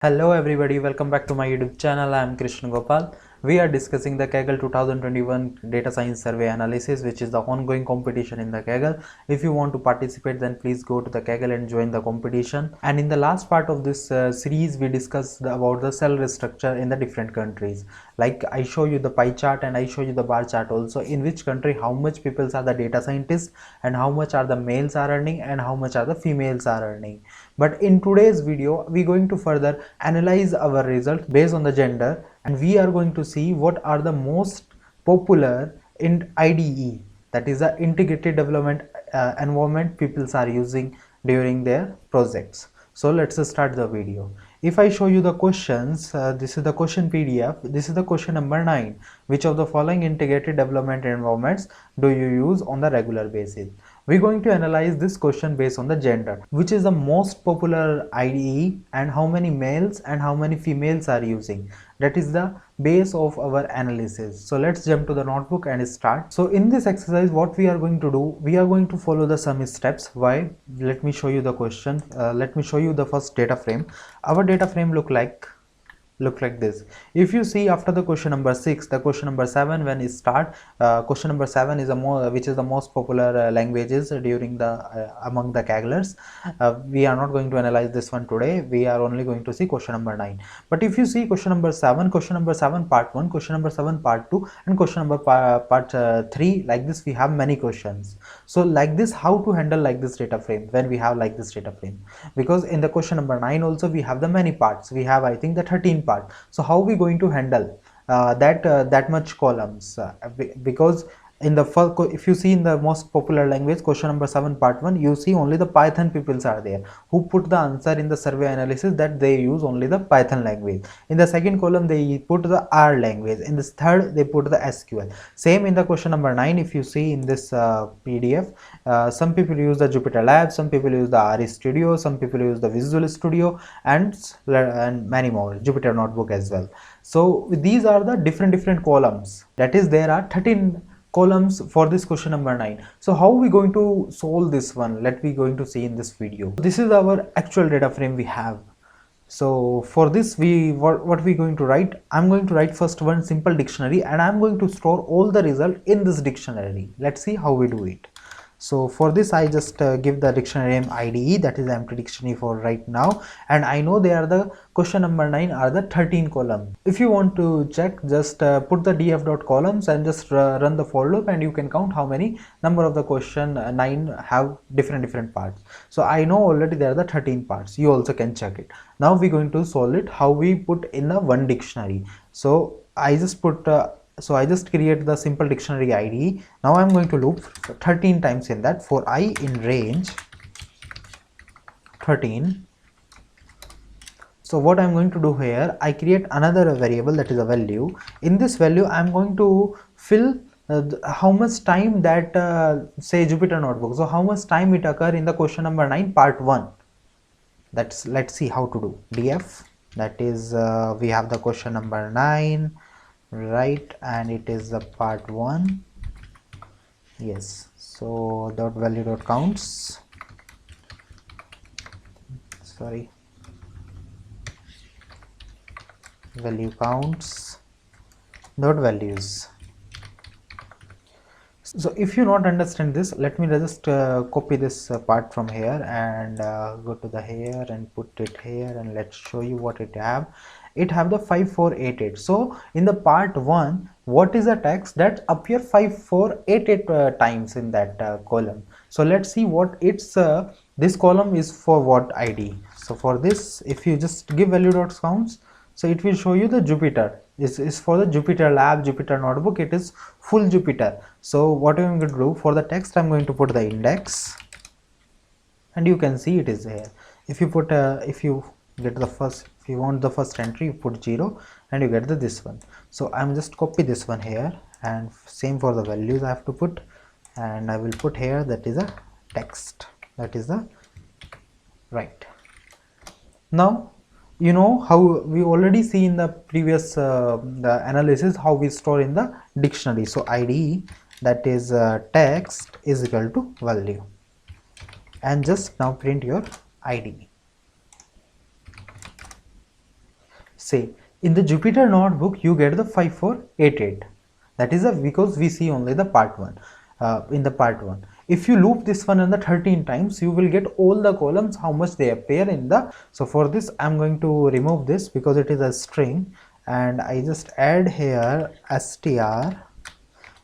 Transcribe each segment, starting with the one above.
Hello everybody, welcome back to my YouTube channel. I am Krishna Gopal. We are discussing the Kaggle 2021 Data Science Survey Analysis, which is the ongoing competition in the Kaggle. If you want to participate, then please go to the Kaggle and join the competition. And in the last part of this series, we discussed about the cell structure in the different countries. Like I show you the pie chart and I show you the bar chart also, in which country how much people are the data scientists and how much are the males are earning and how much are the females are earning. But in today's video, we're going to further analyze our results based on the gender, and we are going to see what are the most popular in IDE, that is the integrated development environment people are using during their projects. So let's start the video. If I show you the questions, this is the question PDF. This is the question number 9. Which of the following integrated development environments do you use on the regular basis? We're going to analyze this question based on the gender. Which is the most popular IDE and how many males and how many females are using? That is the base of our analysis. So let's jump to the notebook and start. So in this exercise, what we are going to do, we are going to follow the some steps. Why? Let me show you the question. Let me show you the first data frame. Our data frame look like this. If you see after the question number 6, the question number 7 when it start, question number 7 is which is the most popular languages during the among the Kagglers. We are not going to analyze this one today. We are only going to see question number 9. But if you see question number 7 part 1, question number 7 part 2 and question number part 3, like this we have many questions. So like this, how to handle like this data frame when we have like this data frame? Because in the question number 9 also we have the many parts. We have I think the 13 part. So how we going to handle that much columns? Because in the first, if you see in the most popular language, question number 7 part 1, you see only the Python peoples are there who put the answer in the survey analysis that they use only the Python language. In the second column they put the R language. In this third they put the SQL. Same in the question number 9. If you see in this PDF, some people use the Jupyter Lab, some people use the R Studio, some people use the Visual Studio, and many more, Jupyter Notebook as well. So these are the different columns. That is, there are 13 columns for this question number 9. So how are we going to solve this one? Let me going to see in this video. This is our actual data frame we have. So for this, what we going to write? I'm going to write first one simple dictionary and I'm going to store all the result in this dictionary. Let's see how we do it. So for this I just give the dictionary name IDE, that is empty dictionary for right now, and I know they are the question number 9 are the 13 column. If you want to check, just put the df.columns and just run the for loop and you can count how many number of the question 9 have different parts. So I know already there are the 13 parts. You also can check it. Now we're going to solve it how we put in a one dictionary. So I just put I just create the simple dictionary IDE. Now I'm going to loop 13 times in that. For I in range 13. So what I'm going to do here, I create another variable, that is a value. In this value I'm going to fill how much time that say Jupyter Notebook. So how much time it occur in the question number 9 part 1. Let's see how to do. df, that is we have the question number 9, right, and it is the part 1. Yes, so dot value dot counts, sorry, value counts dot values. So if you not understand this, let me just copy this part from here and go to the here and put it here, and let's show you what it have. It have the 5488. So in the part 1, what is the text that appear 5488 times in that column? So let's see what it's this column is for what ID. So for this, if you just give value dot counts, so it will show you the Jupyter. This is for the Jupyter Lab, Jupyter Notebook. It is full Jupyter. So what I'm going to do for the text, I'm going to put the index, and you can see it is here. If you put if you get the first, if you want the first entry, you put 0 and you get this one. So I'm just copy this one here, and same for the values I have to put, and I will put here that is a text, that is the right. Now you know how we already see in the previous the analysis how we store in the dictionary. So IDE, that is text is equal to value, and just now print your IDE. say in the Jupyter notebook you get the 5488, that is because we see only the part 1 in the part 1. If you loop this one in the 13 times, you will get all the columns how much they appear in the. So for this I'm going to remove this because it is a string, and I just add here str,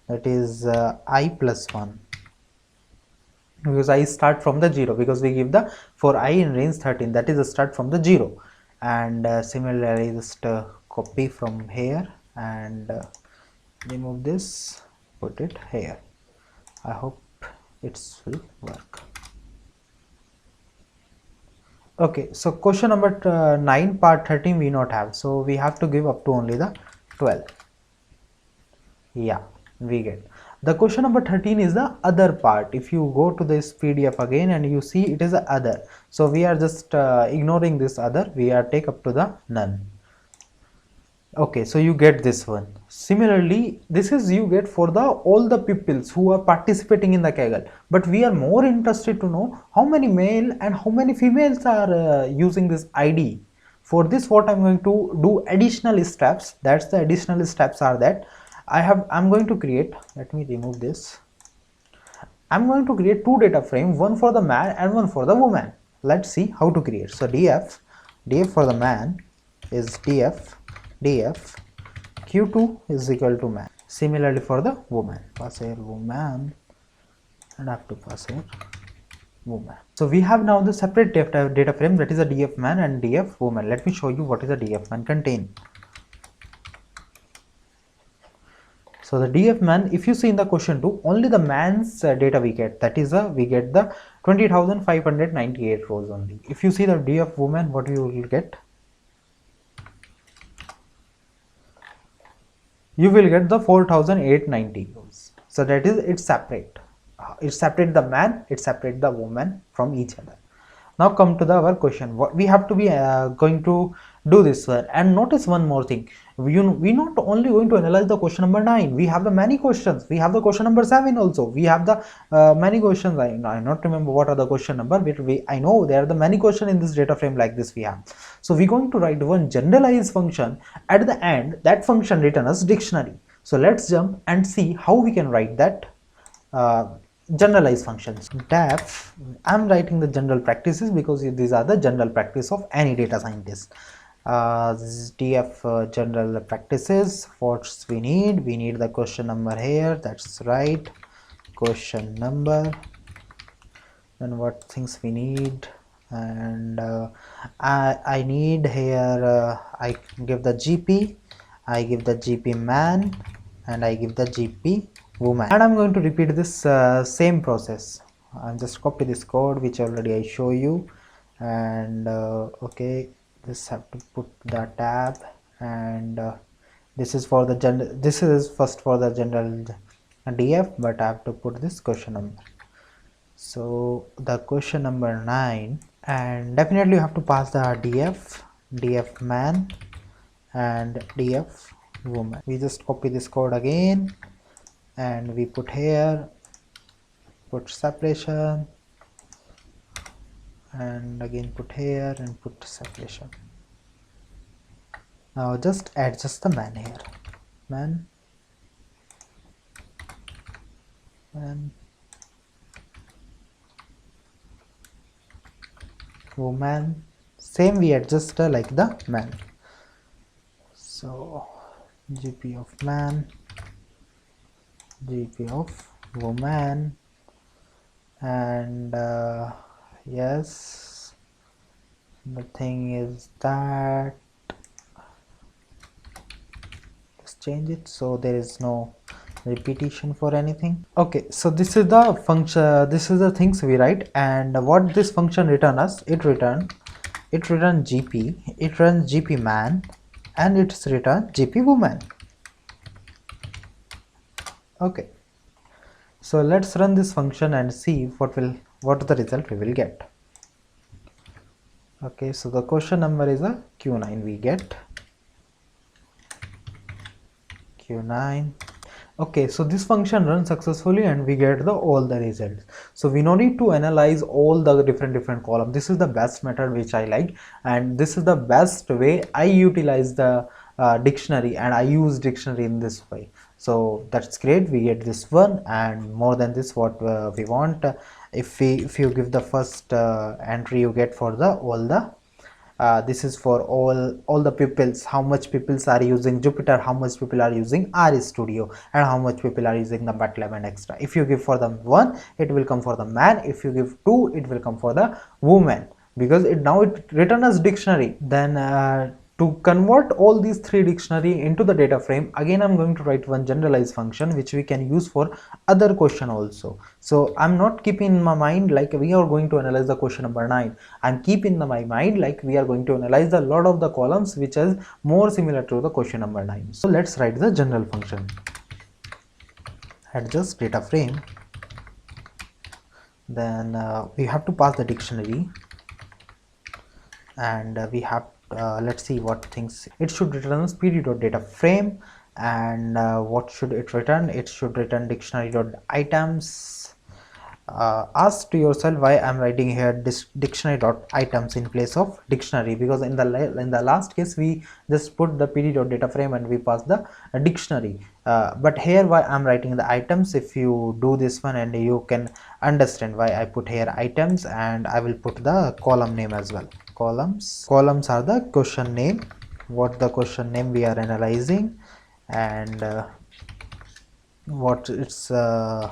that is I plus 1, because I start from the 0, because we give the for I in range 13, that is a start from the 0. And similarly just copy from here and remove this, put it here. I hope it will work. Okay, so question number 9 part 13 we not have, so we have to give up to only the 12. Yeah, we get. The question number 13 is the other part. If you go to this PDF again and you see it is the other, so we are just ignoring this other, we are take up to the none. Okay, so you get this one. Similarly, this is you get for the all the pupils who are participating in the Kaggle, but we are more interested to know how many male and how many females are using this ID. For this, what I'm going to do additional steps. That's the additional steps are that I'm going to create. Let me remove this. I'm going to create two data frame, one for the man and one for the woman. Let's see how to create. So df for the man is df q2 is equal to man. Similarly for the woman, pass here woman and I have to pass here woman. So we have now the separate data frame, that is a df man and df woman. Let me show you what is a df man contain. So the df man, if you see in the question 2, only the man's data we get, that is we get the 20,598 rows only. If you see the df woman, what you will get? You will get the 4,890 rows. So that is it's separate. It separate the man, it separate the woman from each other. Now come to our question. What we have to be going to do this one. And notice one more thing. We not only going to analyze the question number 9. We have the many questions. We have the question number 7 also. We have the many questions. I not remember what are the question number, but I know there are the many questions in this data frame like this we have. So we're going to write one generalized function at the end. That function written as dictionary. So let's jump and see how we can write that generalized functions. Def, I'm writing the general practices because these are the general practice of any data scientist. This is df general practices. What we need the question number here, that's right, question number. And what things we need, and I need here I give the gp, I give the gp man, and I give the gp woman, and I'm going to repeat this same process. I'll just copy this code which already I show you, and okay, this have to put the tab, and this is for the general, this is first for the general df, but I have to put this question number. So the question number 9, and definitely you have to pass the df man and df woman. We just copy this code again and we put here, put separation, and again put here and put separation. Now just adjust the man here, man, woman, same we adjust like the man. So gp of man, gp of woman, and yes, the thing is that just change it so there is no repetition for anything. Okay, so this is the function, this is the things we write, and what this function return us, it return gp, it runs gp man, and it's return gp woman. Okay, so let's run this function and see what the result we will get. Okay, so the question number is a q9, we get q9. Okay, so this function runs successfully and we get the all the results. So we no need to analyze all the different columns. This is the best method which I like, and this is the best way I utilize the dictionary, and I use dictionary in this way. So that's great. We get this one, and more than this, what we want. If you give the first entry, you get for the all the this is for all the pupils, how much pupils are using Jupyter, how much people are using R Studio, and how much people are using the MATLAB and extra. If you give for the 1, it will come for the man. If you give 2, it will come for the woman, because it now it written as dictionary. Then to convert all these 3 dictionary into the data frame, again I'm going to write one generalized function which we can use for other question also. So I'm not keeping in my mind like we are going to analyze the question number 9. I'm keeping in my mind like we are going to analyze a lot of the columns which is more similar to the question number 9. So let's write the general function. Adjust data frame. Then we have to pass the dictionary, and we have let's see what things it should return as pd.data frame. And what should it return? It should return dictionary.items. Ask to yourself why I'm writing here this dictionary.items in place of dictionary, because in the last case we just put the pd.data frame and we pass the dictionary, but here why I'm writing the items. If you do this one, and you can understand why I put here items, and I will put the column name as well. Columns are the question name, what the question name we are analyzing, and what it's a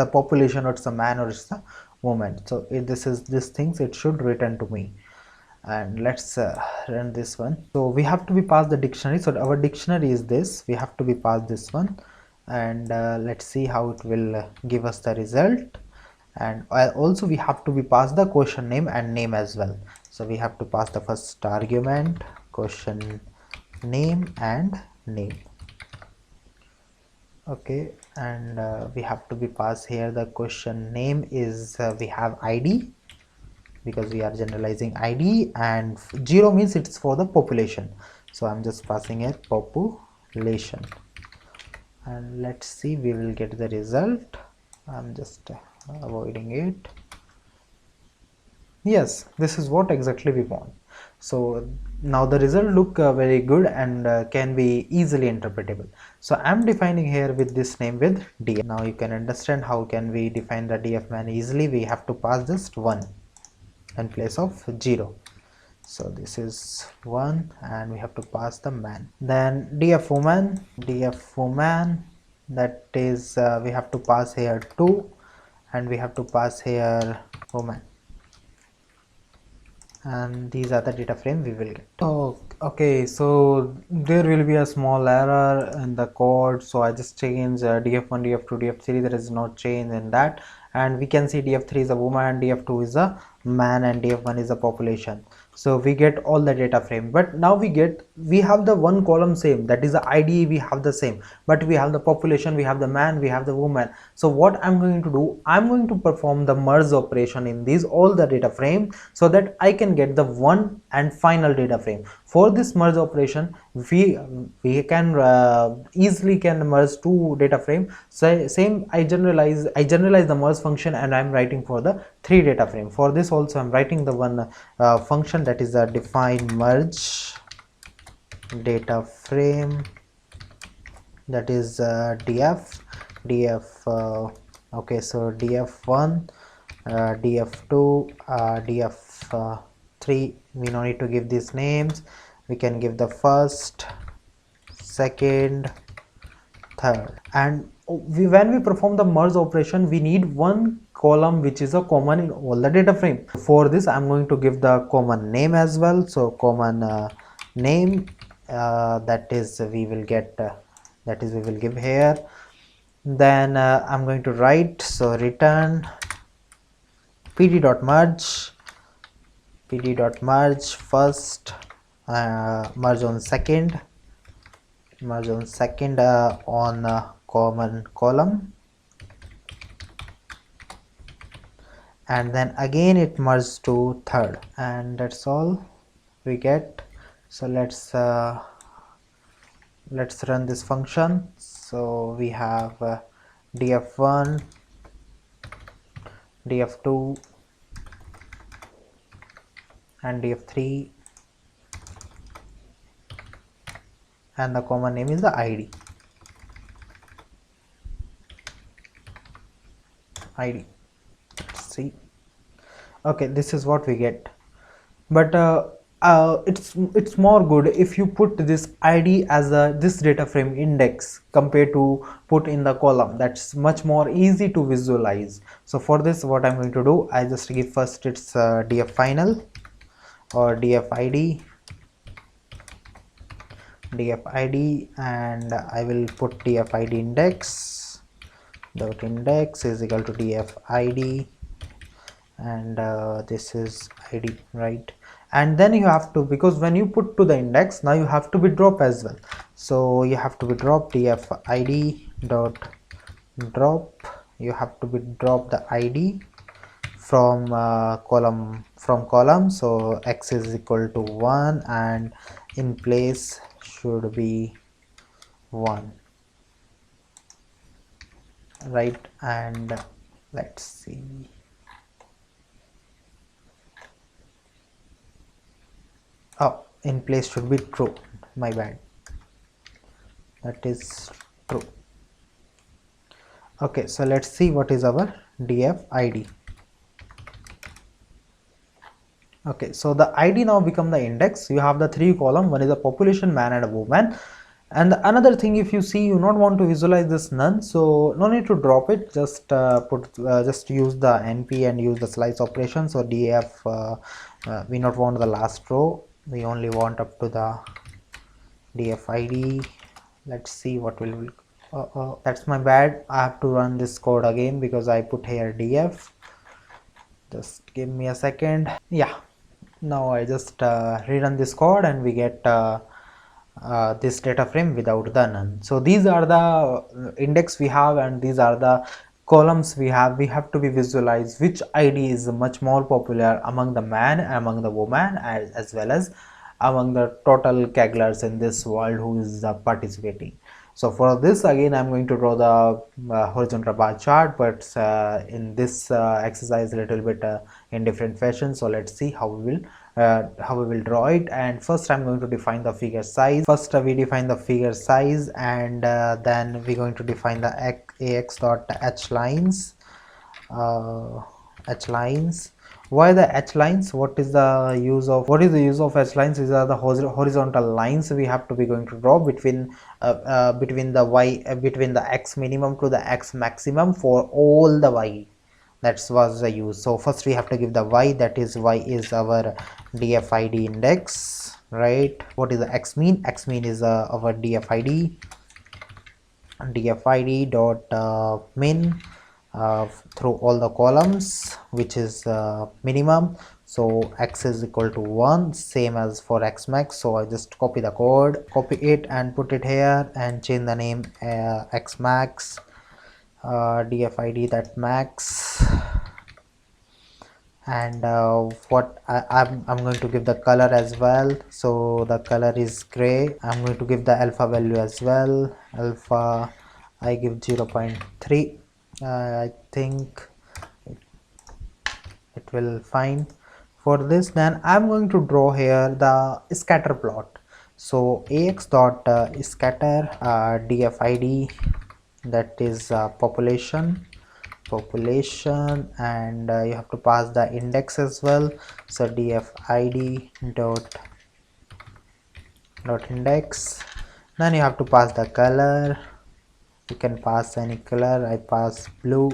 population, or it's a man, or it's a woman. So this things it should return to me. And let's run this one. So we have to be passed the dictionary. So our dictionary is this, we have to be passed this one, and let's see how it will give us the result. And also we have to be passed the question name and name as well. So we have to pass the first argument, question name and name. Okay, and we have to be passed here the question name is we have ID, because we are generalizing ID, and 0 means it's for the population. So I'm just passing it population, and let's see, we will get the result. I'm just avoiding it. Yes, this is what exactly we want. So now the result look very good and can be easily interpretable. So I'm defining here with this name with df. Now you can understand how can we define the df man easily. We have to pass just 1 in place of 0. So this is 1, and we have to pass the man. Then df woman, that is we have to pass here 2, and we have to pass here woman, and these are the data frame we will get. Oh, okay, so there will be a small error in the code, so I just change df1, df2, df3. There is no change in that, and we can see df3 is a woman, df2 is a man, and df1 is a population. So we get all the data frame, but now we have the one column same, that is the ID we have the same, but we have the population, we have the man, we have the woman. So what I'm going to do, I'm going to perform the merge operation in these all the data frame, so that I can get the one and final data frame. For this merge operation, we can easily can merge 2 data frame. So same I generalize the merge function, and I'm writing for the 3 data frame. For this also I'm writing the one function, that is a define merge data frame, that is df okay, so df1, df2, df3, we no need to give these names. We can give the first, second, third, and when we perform the merge operation, we need one column which is a common in all the data frame. For this I'm going to give the common name as well. So common name, that is we will get we will give here. Then I'm going to write, so return pd.merge first, merge on second on common column, and then again it merges to third, and that's all we get. So let's let's run this function. So we have df1, df2 and df3, and the common name is the id. Let's see. Okay, this is what we get, but it's more good if you put this id as this data frame index compared to put in the column. That's much more easy to visualize. So for this, what I'm going to do, I just give first its df final or df id, and I will put df id index dot index is equal to df id, and this is id, right? And then you have to, because when you put to the index, now you have to be drop as well. So you have to be drop df id dot drop, you have to be drop the id from column. So x is equal to 1 and in place should be 1, right? And let's see, oh, in place should be true, my bad, that is true. Okay, so let's see what is our df id. Okay, so the id now become the index. You have the 3 column, one is a population, man and a woman. And another thing, if you see you not want to visualize this none, so no need to drop it, just just use the np and use the slice operation. So df we not want the last row, we only want up to the df id. Let's see what will that's my bad, I have to run this code again because I put here df. Just give me a second. Yeah, now I just rerun this code and we get this data frame without the none. So these are the index we have, and these are the columns we have. We have to be visualized which id is much more popular among the man, among the woman, as well as among the total Kaglers in this world who is participating. So for this, again I'm going to draw the horizontal bar chart, but in this exercise a little bit in different fashion. So let's see how we will draw it. And first I'm going to define the figure size. First we define the figure size, and then we're going to define the ax dot h lines. H lines. Why the h lines? What is the use of h lines? These are the horizontal lines we have to be going to draw between between the x minimum to the x maximum for all the y. That was the use. So first we have to give the y, that is y is our df id index, right? What is the x mean? X mean is our df id dot min through all the columns, which is minimum. So x is equal to 1, same as for x max. So I just copy the code, copy it and put it here and change the name x max df id that max. And what I'm going to give the color as well. So the color is gray. I'm going to give the alpha value as well. Alpha I give 0.3. I think it will fine for this. Then I'm going to draw here the scatter plot. So ax dot scatter df id, that is population, and you have to pass the index as well. So df id dot index. Then you have to pass the color. You can pass any color. I pass blue,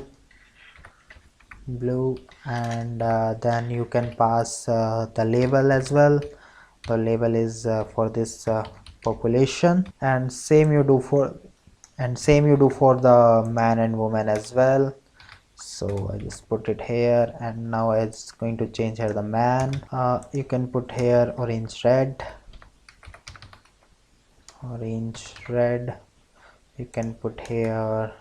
and then you can pass the label as well. The label is for this population, and same you do for the man and woman as well. So I just put it here, and now it's going to change here the man. You can put here orange red. You can put here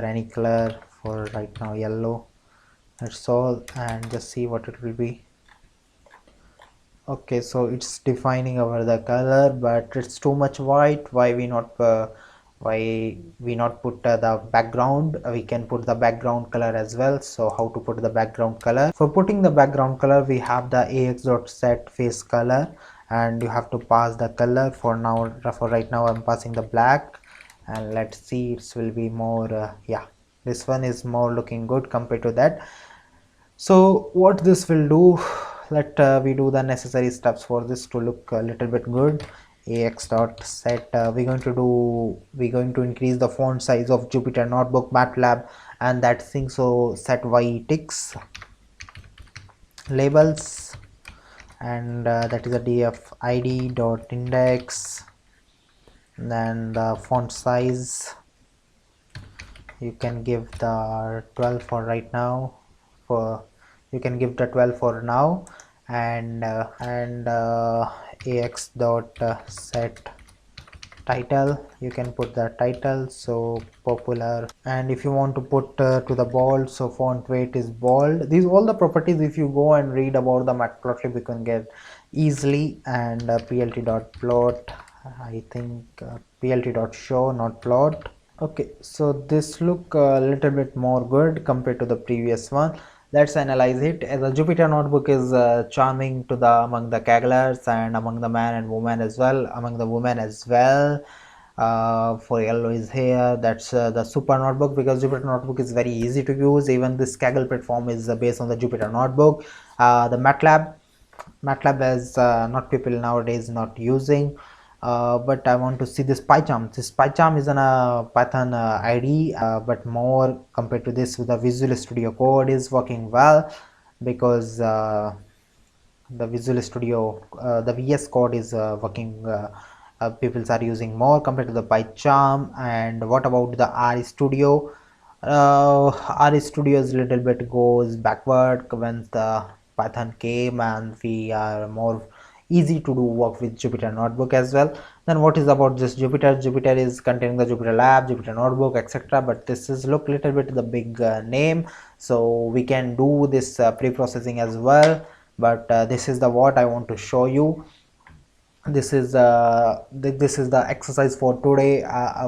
any color. For right now yellow, that's all. And just see what it will be. Okay, so it's defining our the color, but it's too much white. Why we not put the background? We can put the background color as well. So how to put the background color? For putting the background color, we have the ax.set face color, and you have to pass the color. For now, for right now, I'm passing the black, and let's see, it will be more. Yeah, this one is more looking good compared to that. So what this will do, let we do the necessary steps for this to look a little bit good. Ax dot set, we're going to increase the font size of Jupyter Notebook, MATLAB, and that thing. So set y ticks labels, and that is a df id dot index. Then the font size, you can give the 12 for right now. For you can give the 12 for now, and ax dot set title, you can put the title, so popular. And if you want to put to the bold, so font weight is bold. These all the properties, if you go and read about the matplotlib, you can get easily. And plt dot plot, I think plt dot show, not plot. Okay, so this look a little bit more good compared to the previous one. Let's analyze it. The Jupyter Notebook is charming to the among the Kagglers and among the man and woman as well, among the women as well. For yellow is here. That's the Super Notebook, because Jupyter Notebook is very easy to use. Even this Kaggle platform is based on the Jupyter Notebook. The MATLAB is not people nowadays not using. But I want to see this PyCharm. This PyCharm is a Python IDE, but more compared to this, with the Visual Studio Code is working well, because the Visual Studio, the VS Code is working. People are using more compared to the PyCharm. And what about the R Studio? R Studio is little bit goes backward when the Python came, and we are more easy to do work with Jupyter Notebook as well. Then what is about this Jupyter? Jupyter is containing the Jupyter Lab, Jupyter Notebook, etc. But this is look little bit the big name, so we can do this pre-processing as well. But this is the what I want to show you. This is the exercise for today,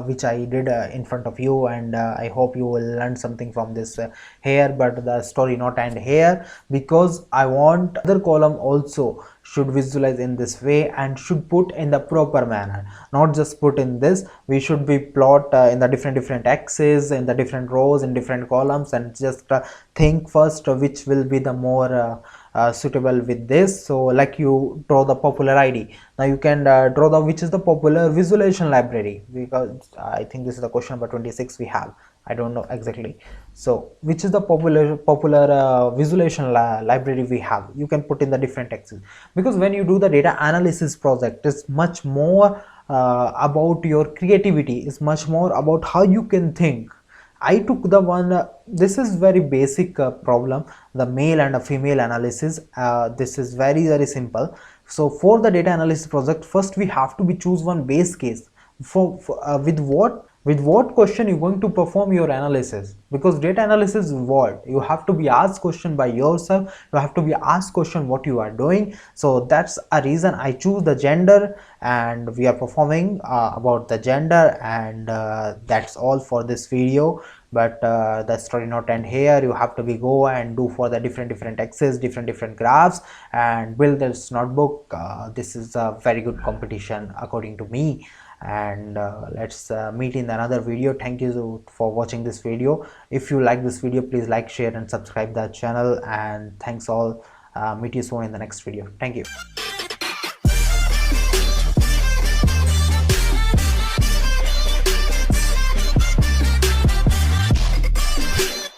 which I did in front of you, and I hope you will learn something from this here. But the story not end here, because I want other column also should visualize in this way and should put in the proper manner, not just put in this. We should be plot in the different axes, in the different rows, in different columns, and just think first which will be the more suitable with this. So like you draw the popular ID, now you can draw the which is the popular visualization library, because I think this is the question number 26 we have. I don't know exactly. So which is the popular visualization library we have, you can put in the different axes, because when you do the data analysis project, it's much more about your creativity, it's much more about how you can think. I took the one, this is very basic problem, the male and a female analysis. This is very simple. So for the data analysis project, first we have to be choose one base case. With what question you're going to perform your analysis, because data analysis is what you have to be asked question by yourself, you have to be asked question what you are doing. So that's a reason I choose the gender, and we are performing about the gender. And that's all for this video. But the story not end here, you have to be go and do for the different axes, different graphs, and build this notebook. This is a very good competition according to me. And let's meet in another video. Thank you for watching this video. If you like this video, please like, share and subscribe the channel. And thanks all. Meet you soon in the next video. Thank you.